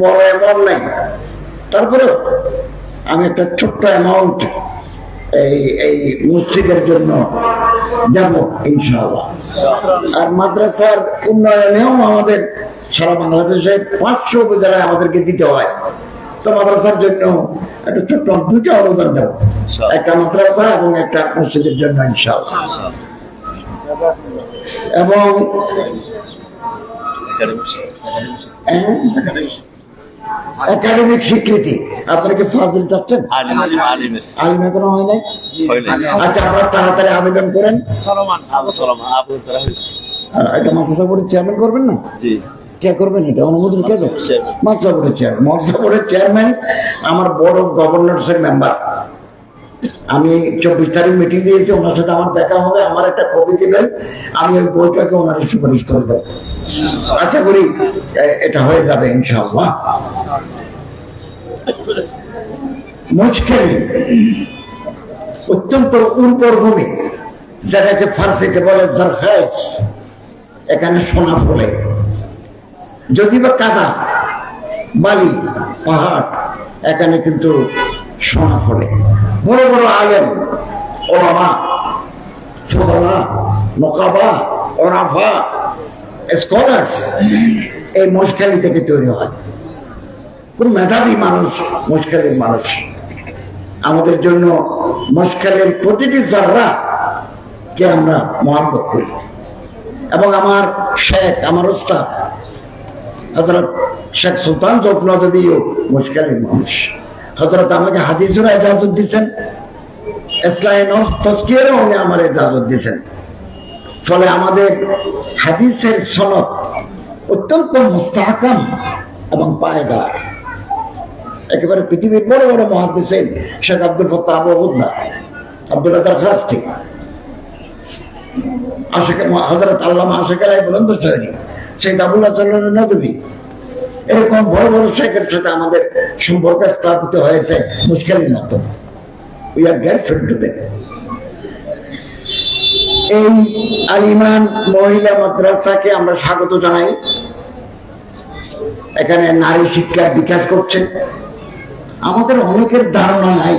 বড় অ্যামাউন্ট নাই, তারপরে আমি একটা ছোট্ট অ্যামাউন্ট এই মসজিদের জন্য দেব ইনশাআল্লাহ। আর মাদ্রাসার উন্নয়নেও আমাদের সারা বাংলাদেশে 500 উপজেলায় আমাদেরকে দিতে হয়, তো মাদ্রাসার জন্য একটা ছোট্ট 2টা অনুদান দেব, একটা মাদ্রাসা এবং একটা মসজিদের জন্য ইনশাআল্লাহ। এবং একাডেমিক স্বীকৃতি আপনারা কি ফাজিল চাচ্ছেন? আলিম এখনো হয় নাই? আচ্ছা, আপনারা তাড়াতাড়ি আবেদন করেন। এটা মাদ্রাসা বোর্ডের চেয়ারম্যান করবেন না? কে করবেন এটা? অনুমোদন কে দেবে? মাদ্রাসা বোর্ডের চেয়ারম্যান। মাদ্রাসা বোর্ডের চেয়ারম্যান আমার বোর্ড অফ গভর্নর্স এর মেম্বার। আমি 24 তারিখ মিটিং দিয়েছি, ওনার সাথে আমার দেখা হবে, আমার একটা কপি দিবেন, আমি ওই বইটাকে ওনার সুপারিশ করে দেবো। আশা করি এটা হয়ে যাবে ইনশাআল্লাহ। মুশকিল অত্যন্ত উর্বর ভূমি, যেটাকে ফার্সিতে বলে জারখাইস, এখানে সোনা ফলে, যদি বা কাদা বালি পাহাড়, এখানে কিন্তু সোনা ফলে। বড় বড় আলেম, ওলামা, ফুকাহা, নকাবা, ওরাফা, স্কলার্স এই মশকালি থেকে তৈরি হয়। কোন মেধাবী মানুষ মশকালের মানুষ। আমাদের জন্য মশকালের প্রতিটি জাররা কে আমরা মহব্বত করি। এবং আমার শেখ, আমার ওস্তাদ হযরত শেখ সুলতান জগন্নাথীও মশকালের মানুষ। হযরত আমাকে হাদিসের ইজাজত দিয়েছেন, ইসলাম তাজকিয়ারও উনি আমার ইজাজত দিয়েছেন। ফলে আমাদের হাদিসের সনদ অত্যন্ত মুস্তাহকাম এবং পায়দার। একেবারে পৃথিবীর বড় বড় মুহাদ্দিসিন শেখ আব্দুল ফাত্তাহ আবু উদ্দা, আব্দুল আদার খাস্তি, হযরত আল্লামা আশিক আলাই বুলন্দশহরী, সৈয়দ আবুল হাসান নদভী, এরকম বড় বড় শেখের সাথে আমাদের সম্পর্ক স্থাপিত হয়েছে মুশকিলের মাধ্যমে। We are grateful to them. এই আলিমান মহিলা মাদ্রাসাকে আমরা স্বাগত জানাই। এখানে নারী শিক্ষার বিকাশ করছে। আমাদের অনেকের ধারণা নাই,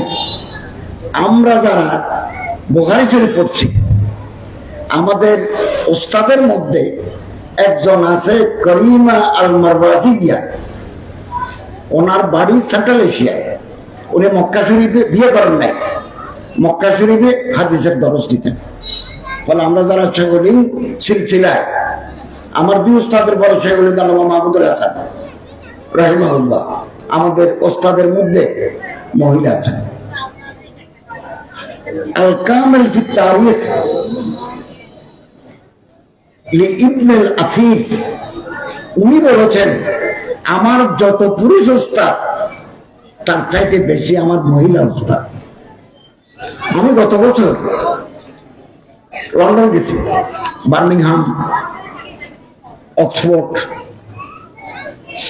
আমরা যারা বুখারী শরীফ পড়ছি, আমাদের ওস্তাদের মধ্যে একজন আছে করিমা আল মারওয়াজিয়া, ওনার বাড়ি সেন্ট্রাল এশিয়ায়। উনি মক্কা শরীফে বিয়ে করেন নাই, মক্কা শরীফে হাদিসের দরস দিতেন। ফলে আমরা যারা সেগুলি সিলসিলায়, আমার দুই ওস্তাদের বড় সেগুলি আল্লামা মাহমুদুল হাসান রাহিমাহুল্লাহ, আমাদের ওস্তাদের মধ্যে মহিলা আছেন। আল কামিল ফি তারিখ লিইবন আল আফিফ, উনি বলেছেন আমার যত পুরুষ ওস্তাদ তার চাইতে বেশি আমার মহিলা ওস্তাদ। আমি গত বছর লন্ডন গেছি, বার্মিংহাম, অক্সফোর্ড,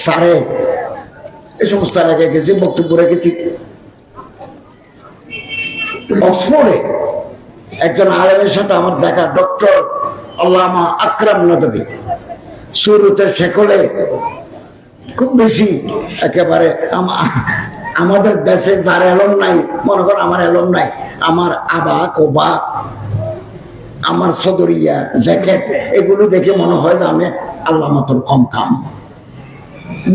সারে, এই সমস্ত এলাকায় গেছি, বক্তব্য রেখেছি। অক্সফোর্ডে একজন আলেমের সাথে আমার দেখা, ডক্টর আল্লামা আকরাম নদভী। শুরুতে শেখলে খুব বেশি একেবারে আমাদের দেশে যার এলম নাই, মনে কর আমার এলম নাই, আমার আবা কোবা, আমার সদরিয়া জ্যাকেট, এগুলো দেখে মনে হয় যে আমি আল্লাহ মতন কম কাম।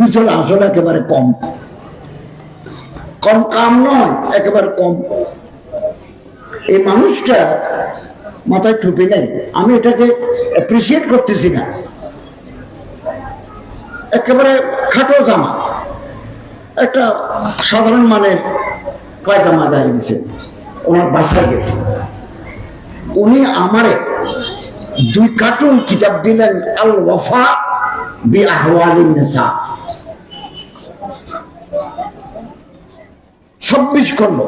বিষয় আসলে একেবারে কম, কম কাম নয়, একেবারে কম। এই মানুষটা মাথায় টুপি নেই, আমি এটাকে অ্যাপ্রিসিয়েট করতেছি না। একেবারে খাটো জামা, একটা সাধারণ মানের পায়জামা গায়ে দিছে। ওনার বাসায় গেছে, উনি আমারে 2 কার্টুন কিতাব দিলেন, আল ওয়াফা বি আহওয়ালিন নিসা, 26 খন্ড।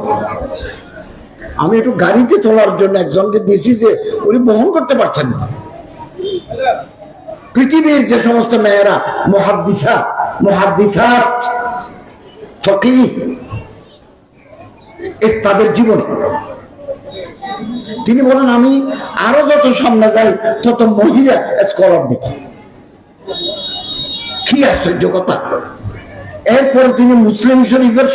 আমি একটু গাড়িতে তোলার জন্য একজনকে দিয়েছি, যে উনি বহন করতে পারছেন না। পৃথিবীর যে সমস্ত মেয়েরা মুহাদ্দিসা, মুহাদ্দিসাত, ফকিহ, তাদের জীবনে তিনি বলেন আমি আরো যত সামনে যাই তত মহিলা স্কলার দেখি। কি আশ্চর্য কথা! এরপরে তিনি মুসলিম শরীফের